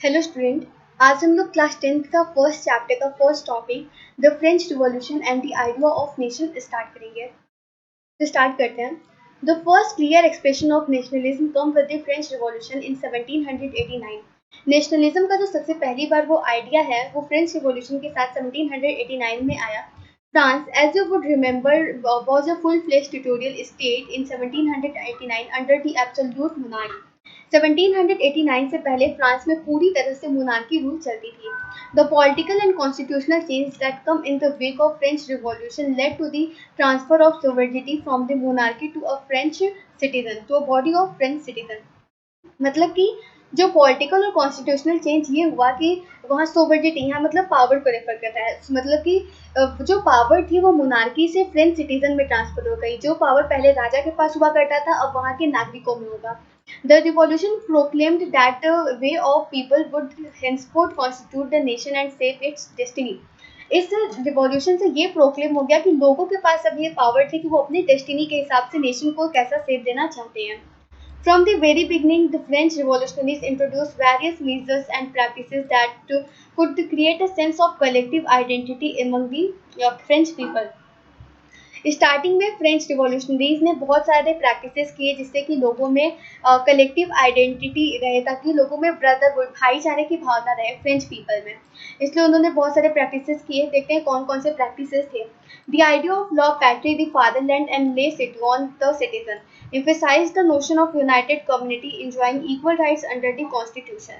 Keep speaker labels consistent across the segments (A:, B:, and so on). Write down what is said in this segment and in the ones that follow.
A: Hello student. आज हम लोग क्लास 10th का फर्स्ट चैप्टर का first topic the French revolution and the idea of nation start करेंगे। तो स्टार्ट करते हैं। The first clear expression of nationalism come with the French revolution in 1789। Nationalism का जो सबसे पहली बार वो आइडिया है वो फ्रेंच रिवॉल्यूशन के साथ 1789 में आया। France, as you would remember, was a full-fledged territorial state in 1789 under the absolute monarchy. 1789 से पहले फ्रांस में पूरी तरह से मोनार्की रूल चलती थी। The political and constitutional change that come in the wake of French revolution led to the transfer of sovereignty from the monarchy to a French citizen to a body of French citizen. मतलब कि जो political और constitutional change ये हुआ कि वहाँ sovereignty, यहाँ मतलब पावर को रेफर करता है, मतलब कि जो पावर थी वो मोनार्की से फ्रेंच सिटीजन में ट्रांसफर हो गई। जो पावर पहले राजा के पास हुआ करता था अब वहाँ के नागरिकों में होगा। The revolution proclaimed that the way of people would henceforth constitute the nation and shape its destiny. इस रिवॉल्यूशन से ये प्रोक्लेम हो गया कि लोगों के पास अब ये पावर थी कि वो अपनी डेस्टिनी के हिसाब से नेशन को कैसा सेप देना चाहते हैं। From the very beginning, the French revolutionaries introduced various measures and practices that could create a sense of collective identity among the French people. Starting में फ्रेंच रिवॉल्यूशनरीज ने बहुत सारे प्रैक्टिसेस किए जिससे कि लोगों में कलेक्टिव आइडेंटिटी रहे, ताकि लोगों में ब्रदरहुड भाईचारे की भावना रहे फ्रेंच पीपल में। इसलिए उन्होंने बहुत सारे प्रैक्टिसेस किए। देखते हैं कौन कौन से प्रैक्टिसेस थे। द आइडिया ऑफ लॉ पैट्री द फादरलैंड एंड ले सिटी ऑन the citizen emphasized the notion of united community enjoying equal rights under the constitution.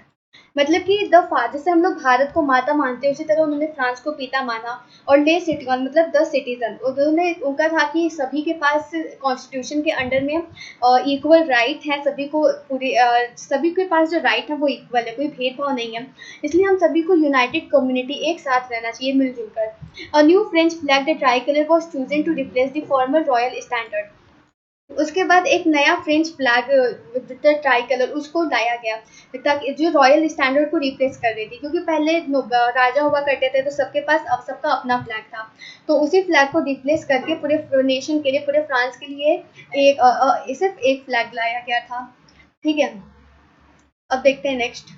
A: मतलब कि द फादर से हम लोग भारत को माता मानते हैं, उसी तरह उन्होंने फ्रांस को पिता माना। और ले सिटीजन मतलब 10 सिटीजन, उन्होंने उनका था कि सभी के पास कॉन्स्टिट्यूशन के अंडर में इक्वल राइट है। सभी को पूरे सभी के पास जो राइट है वो इक्वल है, कोई भेदभाव नहीं है। इसलिए हम सभी को यूनाइटेड कम्युनिटी एक साथ रहना चाहिए मिलजुल कर। A new French flag the tricolour was chosen to replace the former royal standard. उसके बाद एक नया French flag with the tricolour उसको लाया गया, ताकि जो रॉयल स्टैंडर्ड को रिप्लेस कर रही थी, क्योंकि पहले राजा हुआ करते थे तो सबके पास अब सबका अपना फ्लैग था। तो उसी फ्लैग को रिप्लेस करके पूरे नेशन के लिए, पूरे फ्रांस के लिए सिर्फ एक फ्लैग लाया गया था। ठीक है, अब देखते हैं next.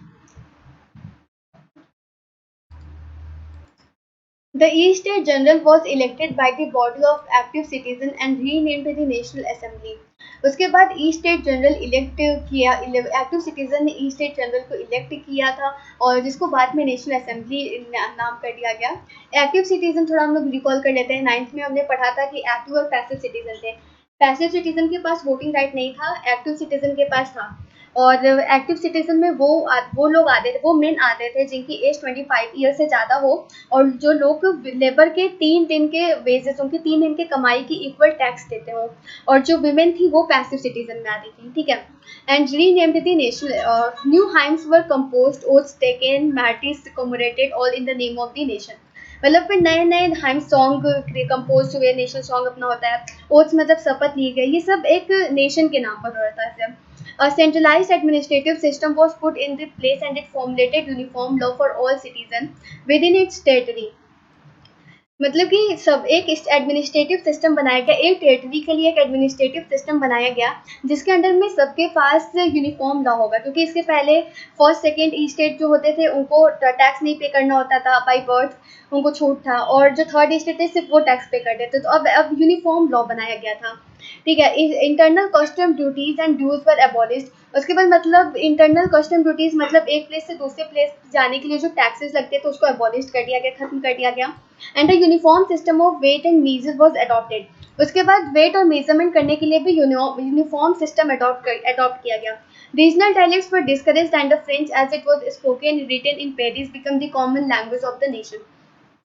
A: The East State General was elected by the body of active citizens and renamed the National Assembly. उसके बाद ईस्ट स्टेट जनरल इलेक्ट किया, एक्टिव सिटीजन ने ईस्ट स्टेट जनरल को इलेक्ट किया था और जिसको बाद में नेशनल असेंबली नाम कर दिया गया। एक्टिव सिटीजन थोड़ा हम लोग रिकॉल कर लेते हैं। 9th में हमने पढ़ा था कि एक्टिव और पैसिव सिटीजन थे। पैसिव सिटीजन के पास वोटिंग राइट नहीं था, एक्टिव सिटीजन के पास था। और एक्टिव सिटीजन में वो लोग आते थे, वो मेन आते थे जिनकी एज 25 ईयर से ज़्यादा हो और जो लोग लेबर के 3 दिन के वेजेस, उनके 3 दिन के कमाई की इक्वल टैक्स देते हो। और जो विमेन थी वो पैसिव सिटीजन में आती थी। ठीक है, and renamed the national new hymns were composed, oaths taken, martyrs commemorated, all in the name of the nation. मतलब फिर नए नए हाइम सॉन्ग कंपोज हुए, नेशनल सॉन्ग अपना होता है। ओथ्स मतलब शपथ ली गई, ये सब एक नेशन के नाम पर होता है। A centralized administrative system was put in the place and it formulated uniform law for all citizens within its territory. मतलब कि सब एक एडमिनिस्ट्रेटिव सिस्टम बनाया गया, एक टेरिटरी के लिए एक एडमिनिस्ट्रेटिव सिस्टम बनाया गया जिसके अंडर में सबके पास यूनिफॉर्म लॉ होगा, क्योंकि इसके पहले फर्स्ट सेकेंड ई स्टेट जो होते थे उनको टैक्स नहीं पे करना होता था बाई बर्थ, उनको छूट था। और जो थर्ड स्टेट थे सिर्फ वो टैक्स पे करते थे। तो अब यूनिफॉर्म लॉ बनाया गया था। ठीक है, internal custom duties and dues were abolished. उसके बाद मतलब इंटरनल कस्टम ड्यूटीज मतलब एक प्लेस से दूसरे प्लेस जाने के लिए जो टैक्सेस लगते थे उसको एबॉलिश कर दिया गया, खत्म कर दिया गया। And a uniform system of weight and measure was adopted. उसके बाद वेट और मेजरमेंट करने के लिए भी यूनिफॉर्म सिस्टम अडॉप्ट किया गया। Regional dialects were discouraged and the French as it was spoken written in Paris become the common language of the nation.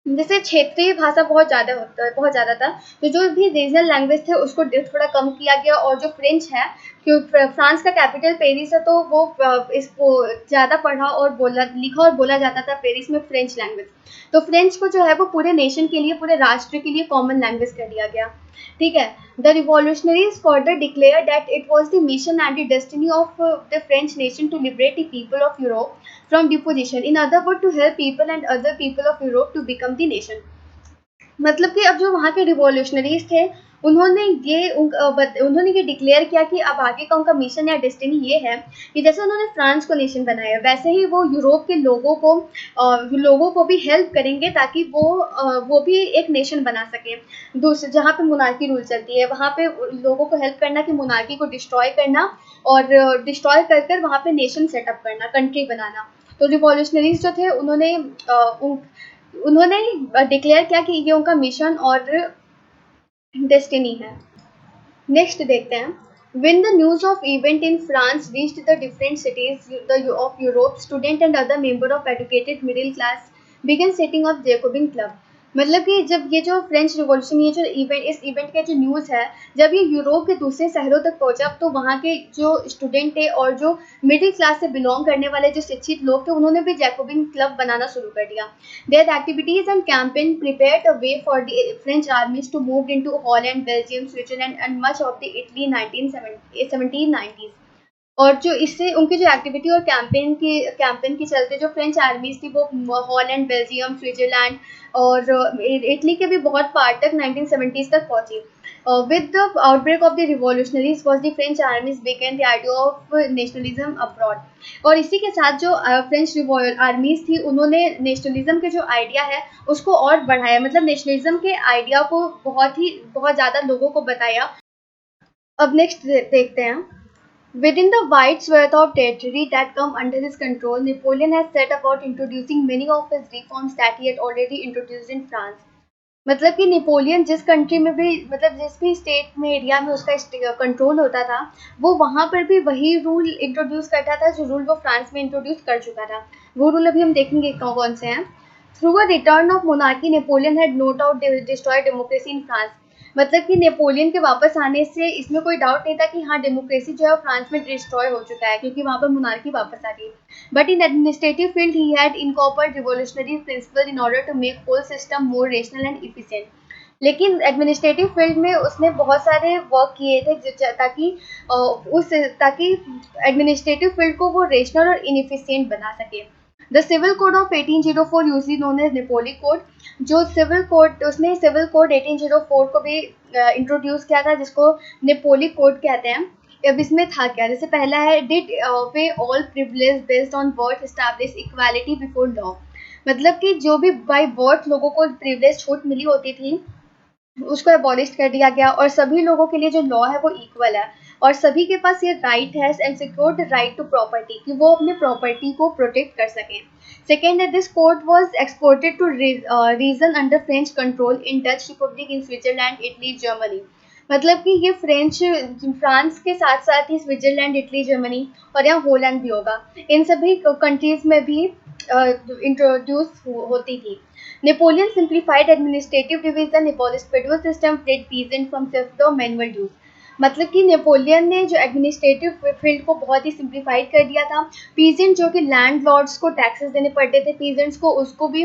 A: जैसे क्षेत्रीय भाषा बहुत ज़्यादा था, तो जो भी रीजनल लैंग्वेज थे उसको थोड़ा कम किया गया। और जो फ्रेंच है, क्योंकि फ्रांस का कैपिटल पेरिस है तो वो इसको ज़्यादा पढ़ा और लिखा और बोला जाता था पेरिस में फ्रेंच लैंग्वेज। तो फ्रेंच को जो है वो पूरे नेशन के लिए, पूरे राष्ट्र के लिए कॉमन लैंग्वेज कर दिया गया। ठीक है, the revolutionaries further declare that it was the mission and the destiny of the French nation to liberate the people of Europe from deposition, in other words to help people and other people of Europe to become the nation. मतलब कि अब जो वहाँ के revolutionaries थे उन्होंने ये declare किया कि अब आगे का उनका मिशन या डेस्टिनी ये है कि जैसे उन्होंने फ्रांस को नेशन बनाया वैसे ही वो यूरोप के लोगों को भी हेल्प करेंगे ताकि वो भी एक नेशन बना सके। दूसरे जहाँ पे मोनार्की रूल चलती है वहाँ पे लोगों को हेल्प करना कि मोनार्की को डिस्ट्रॉय करना और डिस्ट्रॉय कर कर वहाँ पे नेशन सेटअप करना, कंट्री बनाना। तो रिवॉल्यूशनरीज जो थे उन्होंने डिक्लेयर किया कि ये उनका मिशन और डेस्टिनी है। नेक्स्ट देखते हैं, when the news of event in France reached the different cities of Europe, student and other member of educated middle class began setting up Jacobin club। मतलब कि जब ये जो फ्रेंच रिवॉल्यूशन ये जो इस इवेंट का जो न्यूज़ है जब ये यूरोप के दूसरे शहरों तक पहुंचा तो वहाँ के जो स्टूडेंट थे और जो मिडिल क्लास से बिलोंग करने वाले जो शिक्षित लोग थे उन्होंने भी जैकोबिन क्लब बनाना शुरू कर दिया। Their activities and campaign prepared the way for the French armies to move into Holland, Belgium, Switzerland and much of the Italy 1790s। और जो इससे उनकी जो एक्टिविटी और कैंपेन के चलते जो फ्रेंच आर्मीज थी वो हॉलैंड, बेल्जियम, स्विट्जरलैंड और इटली के भी बहुत पार्ट तक 1970s तक पहुंची। With the outbreak of the revolutionaries was the French armies began the idea of nationalism abroad। और इसी के साथ जो फ्रेंच आर्मीज थी उन्होंने नेशनलिज्म के जो आइडिया है उसको और बढ़ाया, मतलब नेशनलिज्म के आइडिया को बहुत ज़्यादा लोगों को बताया। अब नेक्स्ट देखते हैं, within the wide swath of territory that come under his control, Napoleon has set about introducing many of his reforms that he had already introduced in France। मतलब कि नेपोलियन जिस कंट्री में भी मतलब जिस भी स्टेट में एरिया में उसका कंट्रोल होता था वो वहाँ पर भी वही रूल इंट्रोड्यूस करता था जो रूल वो फ्रांस में इंट्रोड्यूस कर चुका था। वो रूल अभी हम देखेंगे कौन से हैं। Through a return of monarchy Napoleon had no doubt destroy democracy in France. मतलब कि नेपोलियन के वापस आने से इसमें कोई डाउट नहीं था कि हाँ डेमोक्रेसी जो है फ्रांस में डिस्ट्रॉय हो चुका है क्योंकि वहाँ पर मोनार्की वापस आ गई। But in administrative field he had incorporate revolutionary principle in order to make whole system more rational and efficient. लेकिन एडमिनिस्ट्रेटिव फील्ड में उसने बहुत सारे वर्क किए थे ताकि एडमिनिस्ट्रेटिव फील्ड को वो रेशनल और इनएफिशिएंट बना सके। The civil code of 1804 usually known as Napoleon code. जो उसने सिविल कोड 1804 को भी इंट्रोड्यूस किया था जिसको नेपोली कोड कहते हैं। अब इसमें था क्या, जैसे पहला है did way all privilege based on birth establish equality before law. मतलब कि जो भी बाय बर्थ लोगों को प्रिविलेज छूट मिली होती थी उसको एबॉलिश कर दिया गया और सभी लोगों के लिए जो लॉ है वो इक्वल है और सभी के पास ये राइट है and secured right to property कि वो अपने प्रॉपर्टी को प्रोटेक्ट कर सकें। सेकेंड है this code was exported to region under French control in Dutch republic in Switzerland, Italy, Germany. मतलब कि ये फ्रांस के साथ साथ ही स्विट्जरलैंड, इटली, जर्मनी और यहाँ होलैंड भी होगा, इन सभी कंट्रीज में भी इंट्रोड्यूस होती थी। Napoleon simplified administrative division, abolished feudal system, freed peasant from serfdom और मैनुअल ड्यूज। मतलब कि नेपोलियन ने जो एडमिनिस्ट्रेटिव फील्ड को बहुत ही सिंप्लीफाइड कर दिया था। पीजेंट जो कि लैंड लॉर्ड्स को टैक्सेस देने पड़ते थे पीजेंट्स को उसको भी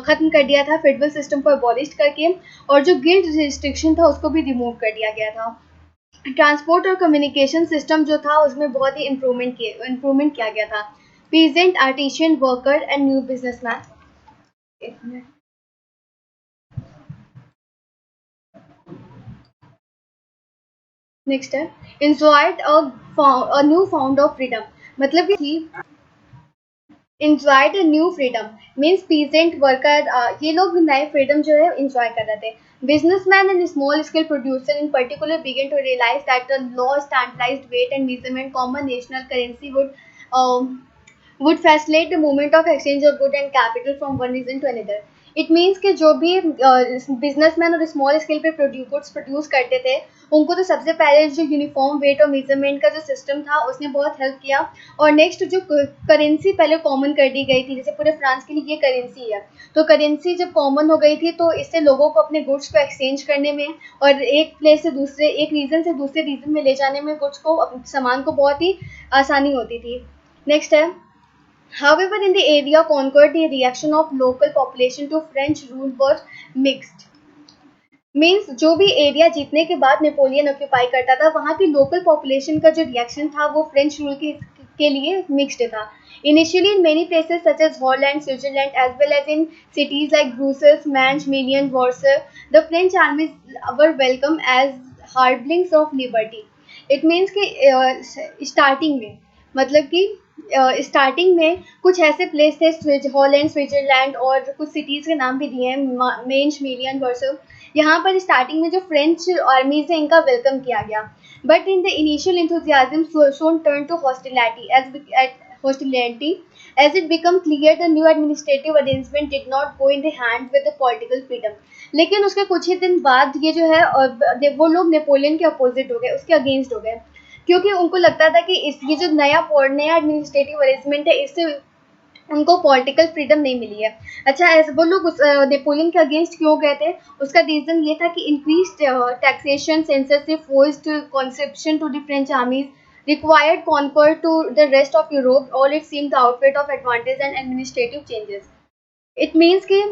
A: खत्म कर दिया था फेडरल सिस्टम को एबॉलिश करके और जो गिल्ड रिस्ट्रिक्शन था उसको भी रिमूव कर दिया गया था। ट्रांसपोर्ट और कम्युनिकेशन सिस्टम जो था उसमें बहुत ही इम्प्रूवमेंट किया गया था। Peasant, artisan, worker and new businessman. Next है enjoyed a new found of freedom। मतलब कि enjoyed a new freedom means peasant worker ये लोग नए freedom जो है enjoy कर रहे थे। Businessman and small scale producer in particular began to realize that the law, standardized weight and measurement, common national currency would facilitate the movement of exchange of good and capital from one region to another। It means कि जो भी businessman और small scale पे goods produce करते थे उनको तो सबसे पहले जो यूनिफॉर्म वेट और मेजरमेंट का जो सिस्टम था उसने बहुत हेल्प किया। और नेक्स्ट जो करेंसी पहले कॉमन कर दी गई थी, जैसे पूरे फ्रांस के लिए ये करेंसी है, तो करेंसी जब कॉमन हो गई थी तो इससे लोगों को अपने गुड्स को एक्सचेंज करने में और एक रीजन से दूसरे रीजन में ले जाने में गुड्स को सामान को बहुत ही आसानी होती थी। नेक्स्ट है however in the area conquered the reaction of local population to French rule was mixed। Means जो भी एरिया जीतने के बाद नेपोलियन ऑक्यूपाई करता था वहाँ की लोकल पॉपुलेशन का जो रिएक्शन था वो फ्रेंच रूल के के लिए मिक्स्ड था. Initially, in many places such as Holland, Switzerland, as well as in cities like Brussels, Manch, Milan, Warsaw, the French armies were welcomed as harbingers of liberty. It means कि starting में, मतलब कि starting में कुछ ऐसे place थे, Holland, Switzerland, और कुछ सिटीज़ के नाम भी दिए हैं, मेंच, मिलियन, वर्सो. यहाँ पर स्टार्टिंग में जो फ्रेंच आर्मीज है इनका वेलकम किया गया. But in the initial enthusiasm shown turned to hostility as it became clear the new administrative arrangement did not go in the hand with the political freedom. लेकिन उसके कुछ ही दिन बाद ये जो है वो लोग नेपोलियन के अपोजिट हो गए, उसके अगेंस्ट हो गए, क्योंकि उनको लगता था कि ये जो नया एडमिनिस्ट्रेटिव अरेंजमेंट है इससे उनको पॉलिटिकल फ्रीडम नहीं मिली है. अच्छा, ऐसे वो लोग नेपोलियन के अगेंस्ट क्यों गए थे? उसका रीजन ये था कि increase taxation, censorship, forced conscription to the French armies, required conquer to the rest of Europe, all it seemed the outfit of advantage and administrative changes. It means कि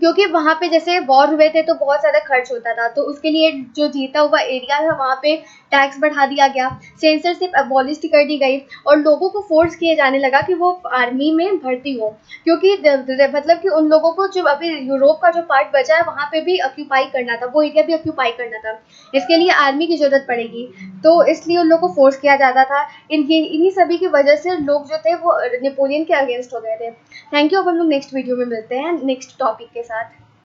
A: क्योंकि वहाँ पे जैसे वॉर हुए थे तो बहुत ज़्यादा खर्च होता था, तो उसके लिए जो जीता हुआ एरिया था वहाँ पे टैक्स बढ़ा दिया गया, सेंसरशिप अबॉलिश कर दी गई, और लोगों को फोर्स किए जाने लगा कि वो आर्मी में भर्ती हो, क्योंकि मतलब कि उन लोगों को जो अभी यूरोप का जो पार्ट बचा है वहाँ पे भी ऑक्यूपाई करना था, वो एरिया भी ऑक्यूपाई करना था, इसके लिए आर्मी की ज़रूरत पड़ेगी, तो इसलिए उन लोगों को फोर्स किया जाता था. इन्हीं सभी की वजह से लोग जो थे वो नेपोलियन के अगेंस्ट हो गए थे. Thank you. अब हम लोग नेक्स्ट वीडियो में मिलते हैं नेक्स्ट टॉपिक के साथ.